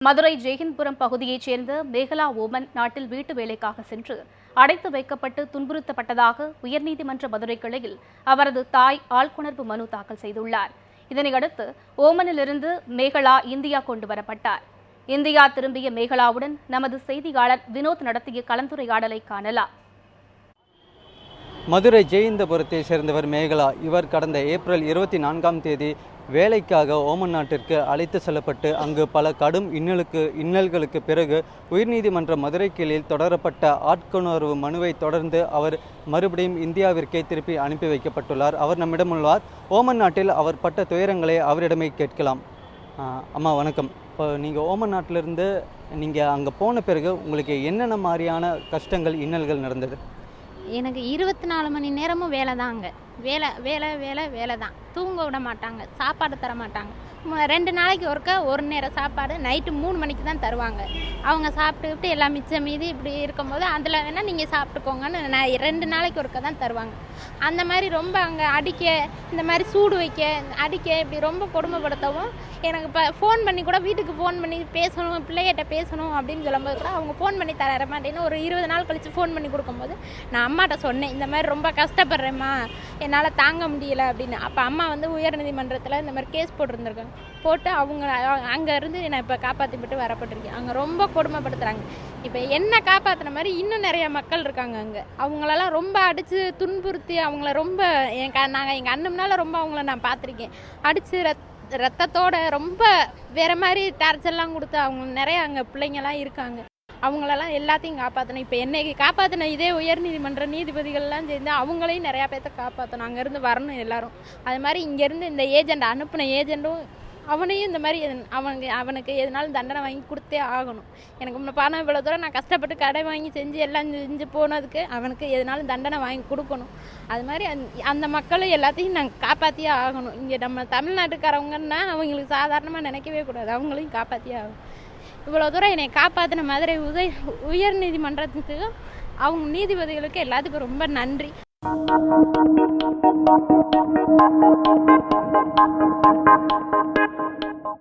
மதுரை ஜெயஹிந்த்புரம் பகுதியைச் சேர்ந்த மேகலா ஓமன் நாட்டில் வீட்டு வேலைக்காக சென்று அடைத்து வைக்கப்பட்டு துன்புறுத்தப்பட்டதாக உயர்நீதிமன்ற மதுரை கிளையில் அவரது தாய் ஆள்கொணர்வு மனு தாக்கல் செய்துள்ளார். இதனையடுத்து ஓமனிலிருந்து மேகலா இந்தியா கொண்டு வரப்பட்டார். இந்தியா திரும்பிய மேகலாவுடன் நமது செய்தியாளர் வினோத் நடத்திய கலந்துரையாடலை காணலாம். மதுரை ஜெயஹிந்தபுரத்தை சேர்ந்தவர் மேகலா. இவர் கடந்த ஏப்ரல் 24ஆம் தேதி வேலைக்காக ஓமன் நாட்டிற்கு அழைத்து செல்லப்பட்டு அங்கு பல கடும் இன்னல்களுக்கு பிறகு உயர்நீதிமன்ற மதுரை கிளையில் தொடரப்பட்ட ஆட்கொணர்வு மனுவை தொடர்ந்து அவர் மறுபடியும் இந்தியாவிற்கே திருப்பி அனுப்பி வைக்கப்பட்டுள்ளார். அவர் நம்மிடம் உள்ளார். ஓமன் நாட்டில் அவர் பட்ட துயரங்களை அவரிடமே கேட்கலாம். அம்மா வணக்கம். இப்போ நீங்கள் ஓமன் நாட்டிலிருந்து நீங்கள் அங்கே போன பிறகு உங்களுக்கு என்னென்ன மாதிரியான கஷ்டங்கள் இன்னல்கள் நடந்தது? எனக்கு 24 மணி நேரமும் வேலை தான். அங்கே வேலை வேலை வேலை வேலை தான். தூங்க விட மாட்டாங்க, சாப்பாடு தர மாட்டாங்க. 2 நாளைக்கு ஒருக்கா ஒரு நேரம் சாப்பாடு நைட்டு 3 மணிக்கு தான் தருவாங்க. அவங்க சாப்பிட்டுக்கிட்டு எல்லாம் மிச்சம் மீதி இப்படி இருக்கும்போது அதில் வேணால் நீங்கள் சாப்பிட்டுக்கோங்கன்னு 2 நாளைக்கு ஒருக்கா தான் தருவாங்க. அந்த மாதிரி ரொம்ப அங்கே அடிக்க, இந்த மாதிரி சூடு வைக்க, அடிக்க இப்படி ரொம்ப கொடுமைப்படுத்தவும் எனக்கு இப்போ ஃபோன் பண்ணி கூட வீட்டுக்கு ஃபோன் பண்ணி பேசணும், பிள்ளைகிட்ட பேசணும் அப்படின்னு சொல்லும்போது கூட அவங்க ஃபோன் பண்ணி தர மாட்டேன்னு ஒரு 20 நாள் கழித்து ஃபோன் பண்ணி கொடுக்கும்போது நான் அம்மாட்ட சொன்னேன், இந்த மாதிரி ரொம்ப கஷ்டப்படுறேம்மா, என்னால் தாங்க முடியலை அப்படின்னு. அப்போ அம்மா வந்து உயர்நீதிமன்றத்தில் இந்த மாதிரி கேஸ் போட்டிருந்துருக்காங்க. போட்டு அவங்க அங்கேருந்து என்னை இப்போ காப்பாற்றிவிட்டு வரப்பட்டிருக்கேன். அங்கே ரொம்ப கொடுமைப்படுத்துகிறாங்க. இப்போ என்ன காப்பாற்றின மாதிரி இன்னும் நிறைய மக்கள் இருக்காங்க அங்கே. அவங்களெல்லாம் ரொம்ப அடித்து துன்புறுத்தி அவங்கள ரொம்ப நாங்கள் எங்கள் அண்ணம்னால ரொம்ப அவங்கள நான் பார்த்துருக்கேன். அடித்து ரத்தத்தோட ரொம்ப வேறு மாதிரி டார்ச்சர்லாம் கொடுத்து அவங்க நிறைய அங்கே பிள்ளைங்கள்லாம் இருக்காங்க. அவங்களெல்லாம் எல்லாத்தையும் காப்பாற்றணும். இப்போ என்னைக்கு காப்பாற்றின இதே உயர்நீதிமன்ற நீதிபதிகள்லாம் சேர்ந்து அவங்களையும் நிறையா பேர்த்த காப்பாற்றணும். அங்கேருந்து வரணும் எல்லாரும். அது மாதிரி இங்கேருந்து இந்த ஏஜெண்ட் அனுப்பின ஏஜெண்ட்டும் அவனையும் இந்த மாதிரி அவனுக்கு எதனாலும் தண்டனை வாங்கி கொடுத்தே ஆகணும். எனக்கு பணம் இவ்வளோ தூரம் நான் கஷ்டப்பட்டு கடை வாங்கி செஞ்சு எல்லாம் செஞ்சு போனதுக்கு அவனுக்கு எதனாலும் தண்டனை வாங்கி கொடுக்கணும். அது மாதிரி அந்த மக்களும் எல்லாத்தையும் நாங்கள் காப்பாற்றியே ஆகணும். இங்கே நம்ம தமிழ்நாட்டுக்காரவங்கன்னா அவங்களுக்கு சாதாரணமாக நினைக்கவே கூடாது. அவங்களையும் காப்பாற்றியே ஆகணும். இவ்வளோ தூரம் என்னை காப்பாற்றின மதுரை உயர் நீதிமன்றத்துக்கு அவங்க நீதிபதிகளுக்கு எல்லாத்துக்கும் ரொம்ப நன்றி.